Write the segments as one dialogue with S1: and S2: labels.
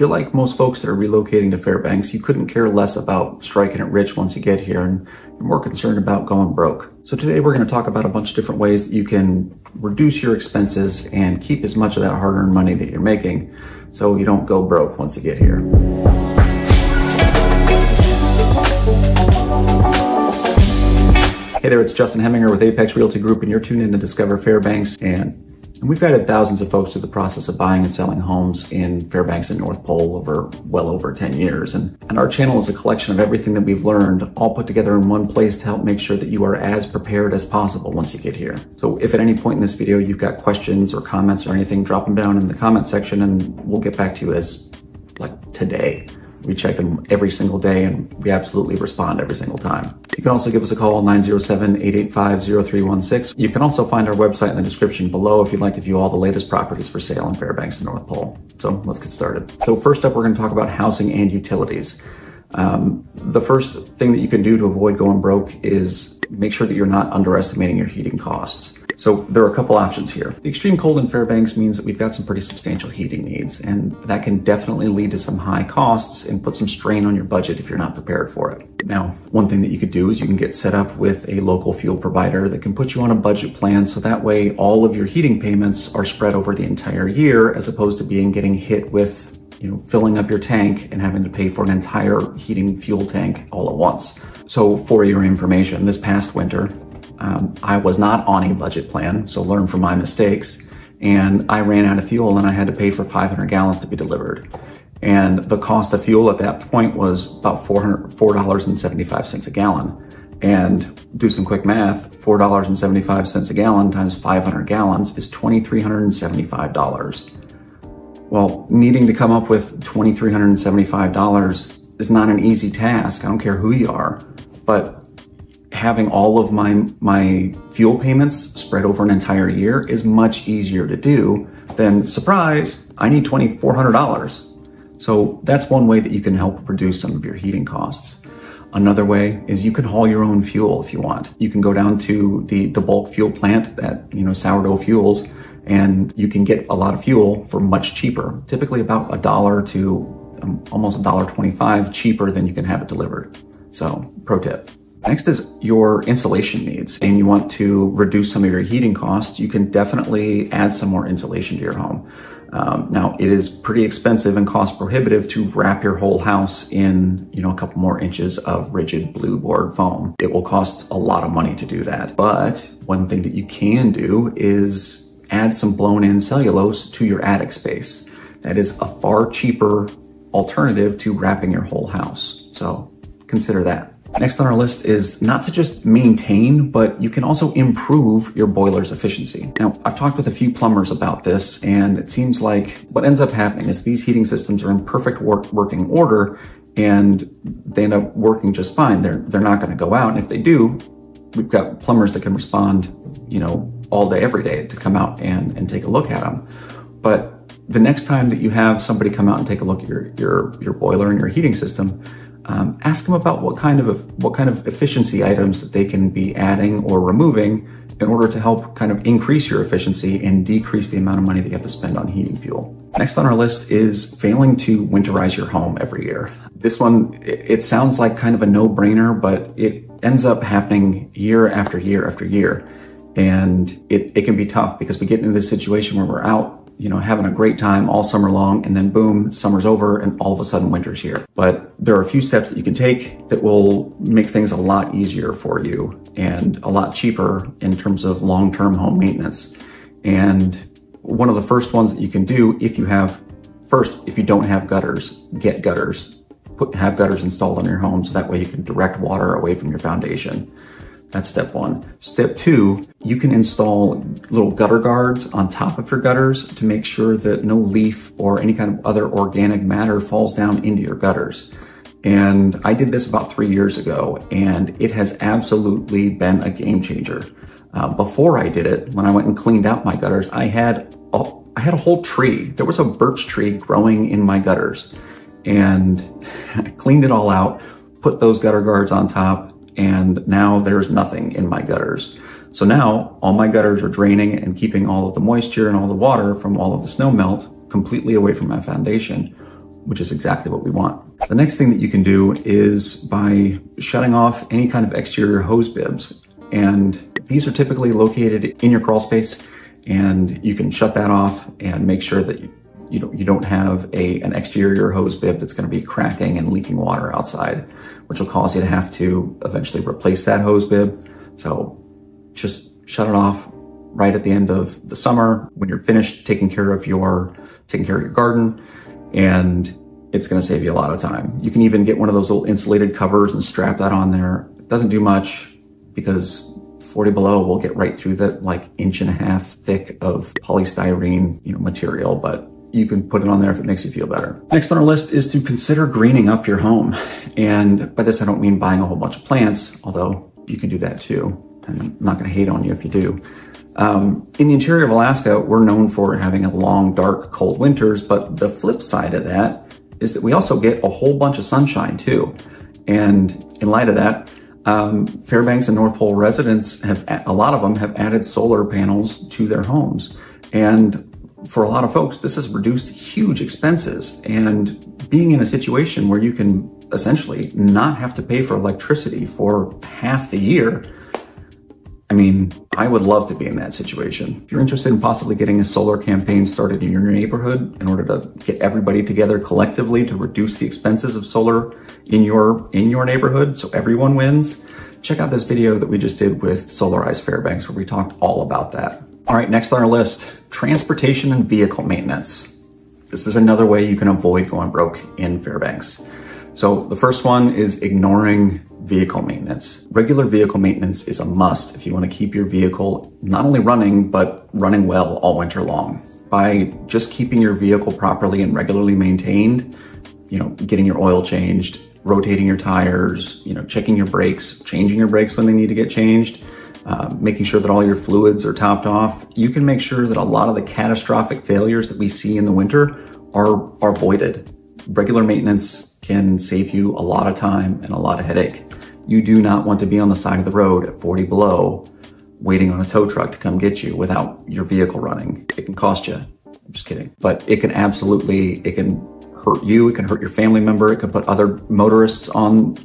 S1: you're like most folks that are relocating to Fairbanks, you couldn't care less about striking it rich once you get here, and you're more concerned about going broke. So today we're going to talk about a bunch of different ways that you can reduce your expenses and keep as much of that hard-earned money that you're making so you don't go broke once you get here. Hey there, it's Justin Heminger with Apex Realty Group, and you're tuned in to Discover Fairbanks. And we've guided thousands of folks through the process of buying and selling homes in Fairbanks and North Pole over well over 10 years. And our channel is a collection of everything that we've learned, all put together in one place to help make sure that you are as prepared as possible once you get here. So if at any point in this video you've got questions or comments or anything, drop them down in the comment section and we'll get back to you as like today. We check them every single day and we absolutely respond every single time. You can also give us a call, 907-885-0316. You can also find our website in the description below if you'd like to view all the latest properties for sale in Fairbanks and North Pole. So let's get started. So first up, we're going to talk about housing and utilities. The first thing that you can do to avoid going broke is make sure that you're not underestimating your heating costs. So there are a couple options here. The extreme cold in Fairbanks means that we've got some pretty substantial heating needs, and that can definitely lead to some high costs and put some strain on your budget if you're not prepared for it. Now, one thing that you could do is you can get set up with a local fuel provider that can put you on a budget plan, so that way all of your heating payments are spread over the entire year, as opposed to getting hit with filling up your tank and having to pay for an entire heating fuel tank all at once. So for your information, this past winter, I was not on a budget plan, so learn from my mistakes, and I ran out of fuel and I had to pay for 500 gallons to be delivered. And the cost of fuel at that point was about $4.75 a gallon. And do some quick math, $4.75 a gallon times 500 gallons is $2,375. Well, needing to come up with $2,375 is not an easy task. I don't care who you are, but having all of my fuel payments spread over an entire year is much easier to do than, surprise, I need $2,400. So that's one way that you can help reduce some of your heating costs. Another way is you can haul your own fuel if you want. You can go down to the bulk fuel plant at Sourdough Fuels, and you can get a lot of fuel for much cheaper, typically about $1 to almost $1.25 cheaper than you can have it delivered. So pro tip. Next is your insulation needs, and you want to reduce some of your heating costs. You can definitely add some more insulation to your home. Now, it is pretty expensive and cost prohibitive to wrap your whole house in, a couple more inches of rigid blue board foam. It will cost a lot of money to do that. But one thing that you can do is add some blown-in cellulose to your attic space. That is a far cheaper alternative to wrapping your whole house. So consider that. Next on our list is not to just maintain, but you can also improve your boiler's efficiency. Now, I've talked with a few plumbers about this, and it seems like what ends up happening is these heating systems are in perfect working order, and they end up working just fine. They're not going to go out, and if they do, we've got plumbers that can respond, all day, every day to come out and take a look at them. But the next time that you have somebody come out and take a look at your boiler and your heating system, ask them about what kind of efficiency items that they can be adding or removing in order to help kind of increase your efficiency and decrease the amount of money that you have to spend on heating fuel. Next on our list is failing to winterize your home every year. This one, it sounds like kind of a no-brainer, but it ends up happening year after year after year. And it can be tough because we get into this situation where we're out having a great time all summer long, and then boom, summer's over and all of a sudden winter's here. But there are a few steps that you can take that will make things a lot easier for you and a lot cheaper in terms of long-term home maintenance. And one of the first ones that you can do if you don't have gutters, get gutters. Have gutters installed on your home so that way you can direct water away from your foundation. That's step one. Step two, you can install little gutter guards on top of your gutters to make sure that no leaf or any kind of other organic matter falls down into your gutters. And I did this about 3 years ago, and it has absolutely been a game changer. Before I did it, when I went and cleaned out my gutters, I had a whole tree. There was a birch tree growing in my gutters, and I cleaned it all out, put those gutter guards on top, and now there's nothing in my gutters. So now all my gutters are draining and keeping all of the moisture and all the water from all of the snow melt completely away from my foundation, which is exactly what we want. The next thing that you can do is by shutting off any kind of exterior hose bibs. And these are typically located in your crawl space, and you can shut that off and make sure that you don't have an exterior hose bib that's going to be cracking and leaking water outside, which will cause you to have to eventually replace that hose bib. So just shut it off right at the end of the summer when you're finished taking care of your garden, and it's going to save you a lot of time. You can even get one of those little insulated covers and strap that on there. It doesn't do much because 40 below will get right through the inch and a half thick of polystyrene, material, but you can put it on there if it makes you feel better. Next on our list is to consider greening up your home. And by this, I don't mean buying a whole bunch of plants, although you can do that too. I'm not going to hate on you if you do. In the interior of Alaska, we're known for having a long, dark, cold winters, but the flip side of that is that we also get a whole bunch of sunshine too. And in light of that, Fairbanks and North Pole residents a lot of them have added solar panels to their homes. And for a lot of folks, this has reduced huge expenses. And being in a situation where you can essentially not have to pay for electricity for half the year, I mean, I would love to be in that situation. If you're interested in possibly getting a solar campaign started in your neighborhood in order to get everybody together collectively to reduce the expenses of solar in your neighborhood so everyone wins, check out this video that we just did with Solarize Fairbanks where we talked all about that. All right, next on our list, transportation and vehicle maintenance. This is another way you can avoid going broke in Fairbanks. So the first one is ignoring vehicle maintenance. Regular vehicle maintenance is a must if you want to keep your vehicle not only running, but running well all winter long. By just keeping your vehicle properly and regularly maintained, getting your oil changed, rotating your tires, checking your brakes, changing your brakes when they need to get changed, making sure that all your fluids are topped off, you can make sure that a lot of the catastrophic failures that we see in the winter are avoided. Regular maintenance can save you a lot of time and a lot of headache. You do not want to be on the side of the road at 40 below waiting on a tow truck to come get you without your vehicle running. It can cost you. I'm just kidding. But it can hurt you, it can hurt your family member, it can put other motorists on,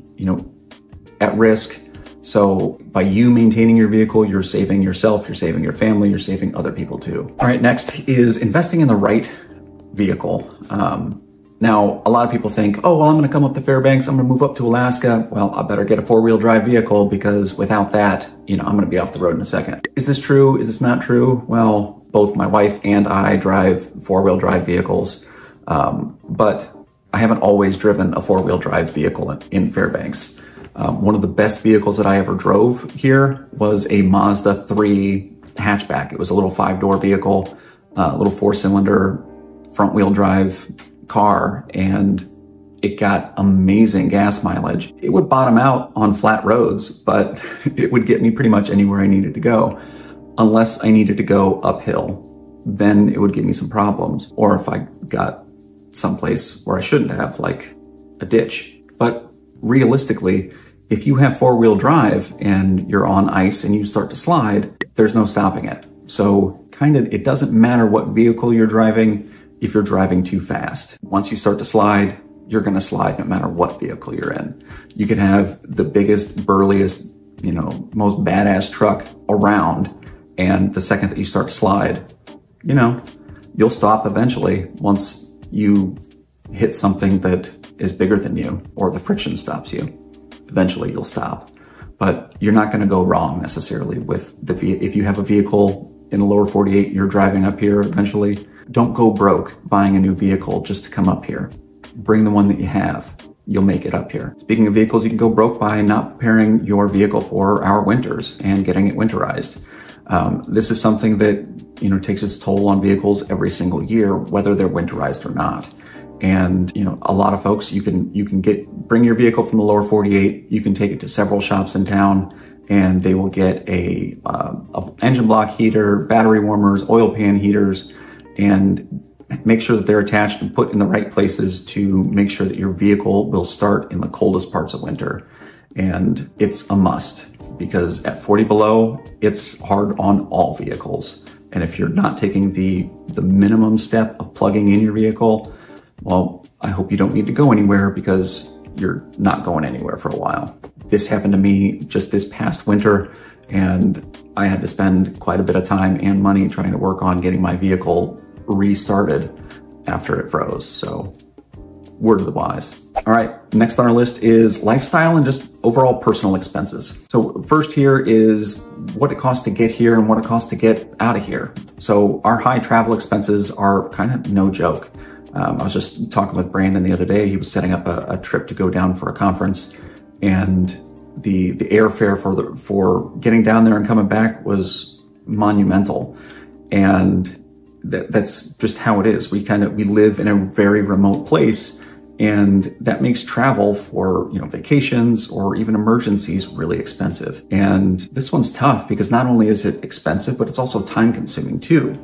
S1: at risk. So by you maintaining your vehicle, you're saving yourself, you're saving your family, you're saving other people too. All right, next is investing in the right vehicle. Now, a lot of people think, oh, well, I'm gonna come up to Fairbanks, I'm gonna move up to Alaska. Well, I better get a four-wheel drive vehicle because without that, I'm gonna be off the road in a second. Is this true? Is this not true? Well, both my wife and I drive four-wheel drive vehicles, but I haven't always driven a four-wheel drive vehicle in Fairbanks. One of the best vehicles that I ever drove here was a Mazda 3 hatchback. It was a little 5-door vehicle, a little 4-cylinder front-wheel drive car, and it got amazing gas mileage. It would bottom out on flat roads, but it would get me pretty much anywhere I needed to go, unless I needed to go uphill. Then it would give me some problems, or if I got someplace where I shouldn't have, like a ditch. But realistically, if you have four-wheel drive and you're on ice and you start to slide, there's no stopping it. So it doesn't matter what vehicle you're driving if you're driving too fast. Once you start to slide, you're gonna slide no matter what vehicle you're in. You can have the biggest, burliest, most badass truck around, and the second that you start to slide, you'll stop eventually once you hit something that is bigger than you or the friction stops you. Eventually you'll stop, but you're not gonna go wrong necessarily with if you have a vehicle in the lower 48, you're driving up here eventually, don't go broke buying a new vehicle just to come up here. Bring the one that you have. You'll make it up here. Speaking of vehicles, you can go broke by not preparing your vehicle for our winters and getting it winterized. This is something that, takes its toll on vehicles every single year, whether they're winterized or not. And, a lot of folks, you can bring your vehicle from the lower 48, you can take it to several shops in town, and they will get a engine block heater, battery warmers, oil pan heaters, and make sure that they're attached and put in the right places to make sure that your vehicle will start in the coldest parts of winter. And it's a must, because at 40 below, it's hard on all vehicles. And if you're not taking the minimum step of plugging in your vehicle, well, I hope you don't need to go anywhere because you're not going anywhere for a while. This happened to me just this past winter, and I had to spend quite a bit of time and money trying to work on getting my vehicle restarted after it froze. So word of the wise. All right, next on our list is lifestyle and just overall personal expenses. So first here is what it costs to get here and what it costs to get out of here. So our high travel expenses are kind of no joke. I was just talking with Brandon the other day. He was setting up a trip to go down for a conference, and the airfare for getting down there and coming back was monumental. And that's just how it is. We live in a very remote place, and that makes travel for, vacations or even emergencies really expensive. And this one's tough because not only is it expensive, but it's also time consuming too.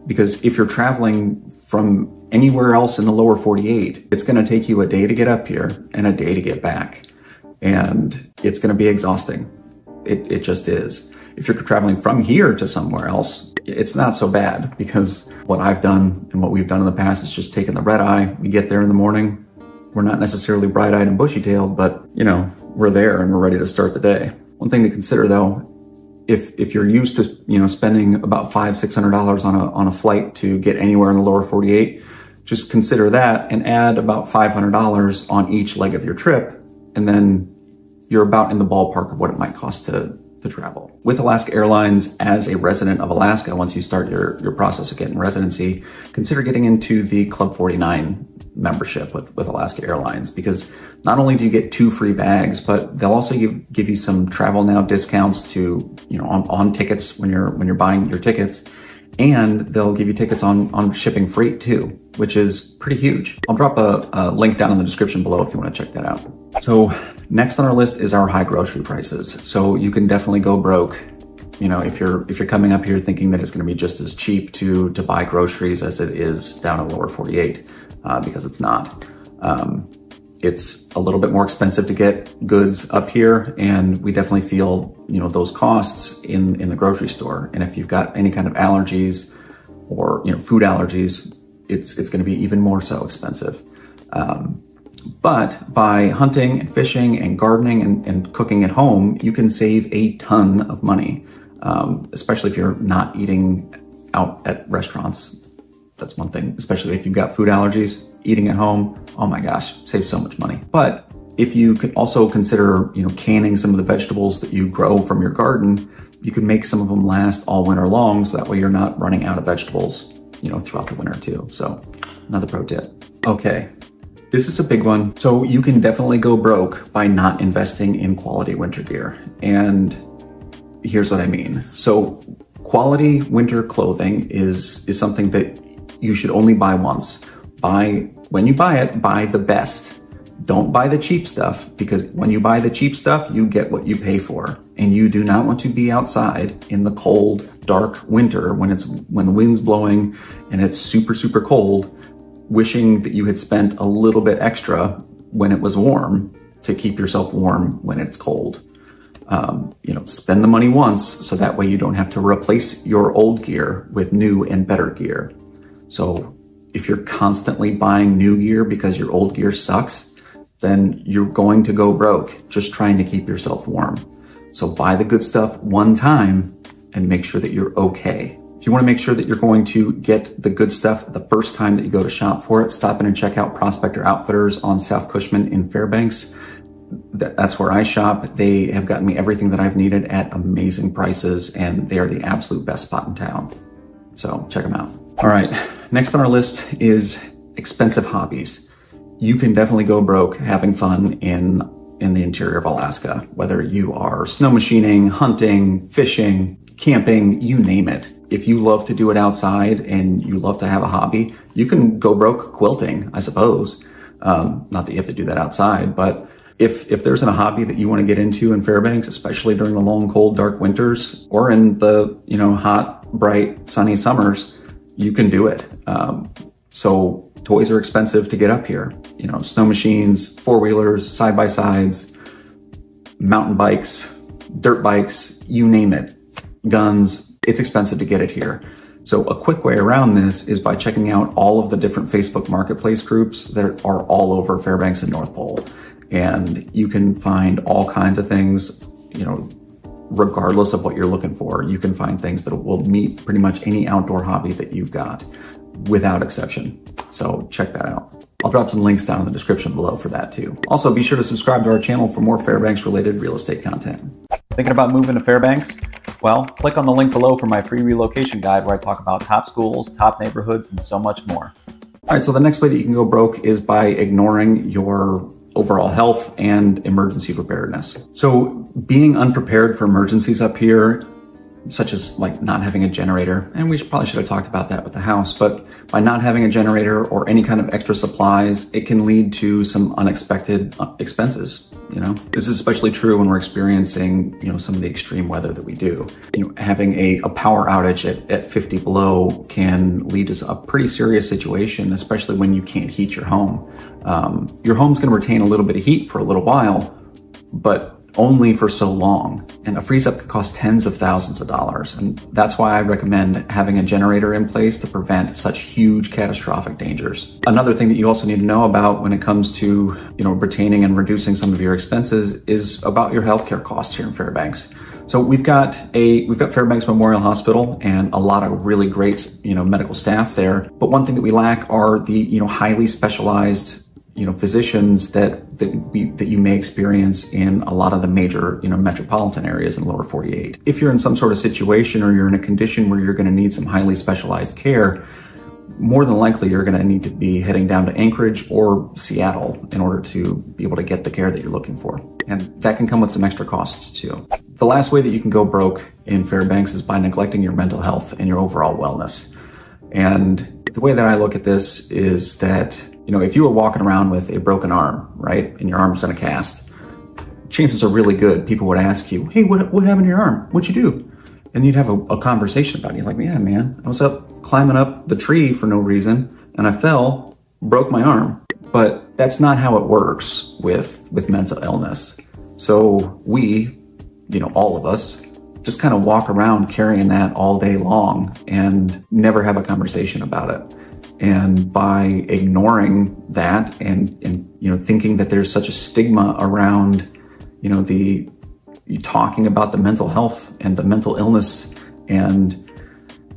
S1: Because if you're traveling from anywhere else in the lower 48, it's going to take you a day to get up here and a day to get back. And it's going to be exhausting. It just is. If you're traveling from here to somewhere else, it's not so bad, because what I've done and what we've done in the past is just taken the red eye. We get there in the morning. We're not necessarily bright-eyed and bushy-tailed, but we're there and we're ready to start the day. One thing to consider though, if you're used to spending about $500-600 on a flight to get anywhere in the lower 48, just consider that and add about $500 on each leg of your trip, and then you're about in the ballpark of what it might cost to travel. With Alaska Airlines, as a resident of Alaska, once you start your process of getting residency, consider getting into the Club 49 membership with Alaska Airlines, because not only do you get 2 free bags, but they'll also give you some Travel Now discounts to, on tickets when you're buying your tickets, and they'll give you tickets on shipping freight too, which is pretty huge. I'll drop a link down in the description below if you want to check that out. So next on our list is our high grocery prices. So you can definitely go broke, if you're coming up here thinking that it's going to be just as cheap to buy groceries as it is down in lower 48, because it's not. It's a little bit more expensive to get goods up here, and we definitely feel, those costs in the grocery store. And if you've got any kind of allergies or, food allergies, it's going to be even more so expensive. But by hunting and fishing and gardening and cooking at home, you can save a ton of money, especially if you're not eating out at restaurants. That's one thing, especially if you've got food allergies. Eating at home, oh my gosh, save so much money. But if you could also consider, canning some of the vegetables that you grow from your garden, you can make some of them last all winter long, so that way you're not running out of vegetables, throughout the winter too. So another pro tip. Okay, this is a big one. So you can definitely go broke by not investing in quality winter gear. And here's what I mean. So quality winter clothing is something that you should only buy once. When you buy it, buy the best. Don't buy the cheap stuff, because when you buy the cheap stuff, you get what you pay for. And you do not want to be outside in the cold, dark winter when the wind's blowing and it's super, super cold, wishing that you had spent a little bit extra when it was warm to keep yourself warm when it's cold. Spend the money once, so that way you don't have to replace your old gear with new and better gear. So if you're constantly buying new gear because your old gear sucks, then you're going to go broke just trying to keep yourself warm. So buy the good stuff one time and make sure that you're okay. If you want to make sure that you're going to get the good stuff the first time that you go to shop for it, stop in and check out Prospector Outfitters on South Cushman in Fairbanks. That's where I shop. They have gotten me everything that I've needed at amazing prices, and they are the absolute best spot in town. So check them out. All right, next on our list is expensive hobbies. You can definitely go broke having fun in the interior of Alaska, whether you are snow machining, hunting, fishing, camping, you name it. If you love to do it outside and you love to have a hobby, you can go broke quilting, I suppose. Not that you have to do that outside, but if there's a hobby that you want to get into in Fairbanks, especially during the long, cold, dark winters, or in the hot, bright, sunny summers, you can do it. So toys are expensive to get up here. Snow machines, four-wheelers, side-by-sides, mountain bikes, dirt bikes, you name it, guns. It's expensive to get it here. So a quick way around this is by checking out all of the different Facebook Marketplace groups that are all over Fairbanks and North Pole. And you can find all kinds of things, regardless of what you're looking for. You can find things that will meet pretty much any outdoor hobby that you've got, without exception. So check that out. I'll drop some links down in the description below for that too. Also, be sure to subscribe to our channel for more Fairbanks related real estate content. Thinking about moving to Fairbanks? Well, click on the link below for my free relocation guide where I talk about top schools, top neighborhoods, and so much more. All right, so the next way that you can go broke is by ignoring your overall health and emergency preparedness. So being unprepared for emergencies up here, such as like not having a generator, and we probably should have talked about that with the house, but by not having a generator or any kind of extra supplies, it can lead to some unexpected expenses. This is especially true when we're experiencing, some of the extreme weather that we do. Having a power outage at 50 below can lead to a pretty serious situation, especially when you can't heat your home. Your home's gonna retain a little bit of heat for a little while, but only for so long. And a freeze up can cost tens of thousands of dollars. And that's why I recommend having a generator in place to prevent such huge catastrophic dangers. Another thing that you also need to know about when it comes to, retaining and reducing some of your expenses is about your healthcare costs here in Fairbanks. So we've got Fairbanks Memorial Hospital and a lot of really great, medical staff there. But one thing that we lack are the, highly specialized physicians that you may experience in a lot of the major, metropolitan areas in the lower 48. If you're in some sort of situation or you're in a condition where you're going to need some highly specialized care, more than likely you're going to need to be heading down to Anchorage or Seattle in order to be able to get the care that you're looking for. And that can come with some extra costs too. The last way that you can go broke in Fairbanks is by neglecting your mental health and your overall wellness. And the way that I look at this is that if you were walking around with a broken arm, right, and your arm's in a cast, chances are really good people would ask you, hey, what happened to your arm? What'd you do? And you'd have a conversation about it. You're like, yeah, man, I was up climbing up the tree for no reason, and I fell, broke my arm. But that's not how it works with mental illness. So we, all of us, just kind of walk around carrying that all day long and never have a conversation about it. And by ignoring that and thinking that there's such a stigma around, talking about the mental health and the mental illness and,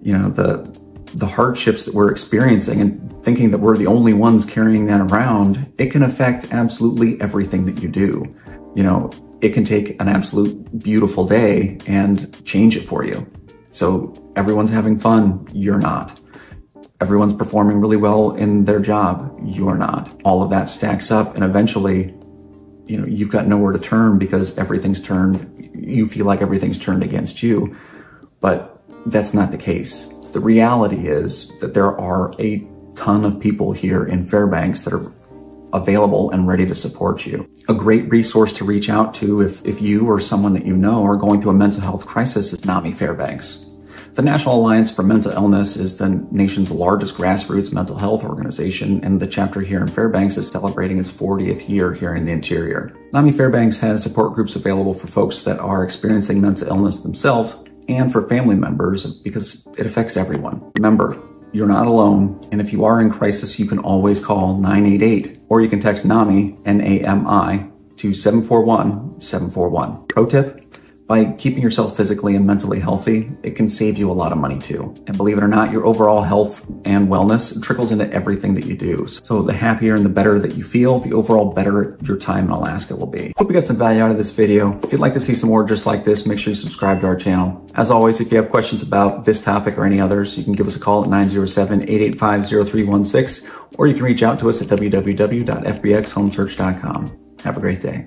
S1: the hardships that we're experiencing and thinking that we're the only ones carrying that around, it can affect absolutely everything that you do. It can take an absolute beautiful day and change it for you. So everyone's having fun, you're not. Everyone's performing really well in their job, you're not. All of that stacks up and eventually, you've got nowhere to turn because you feel like everything's turned against you, but that's not the case. The reality is that there are a ton of people here in Fairbanks that are available and ready to support you. A great resource to reach out to if you or someone that you know are going through a mental health crisis is NAMI Fairbanks. The National Alliance for Mental Illness is the nation's largest grassroots mental health organization, and the chapter here in Fairbanks is celebrating its 40th year here in the interior. NAMI Fairbanks has support groups available for folks that are experiencing mental illness themselves and for family members because it affects everyone. Remember, you're not alone, and if you are in crisis, you can always call 988, or you can text NAMI, N-A-M-I, to 741-741. Pro tip, by keeping yourself physically and mentally healthy, it can save you a lot of money too. And believe it or not, your overall health and wellness trickles into everything that you do. So the happier and the better that you feel, the overall better your time in Alaska will be. Hope you got some value out of this video. If you'd like to see some more just like this, make sure you subscribe to our channel. As always, if you have questions about this topic or any others, you can give us a call at 907-885-0316, or you can reach out to us at www.fbxhomesearch.com. Have a great day.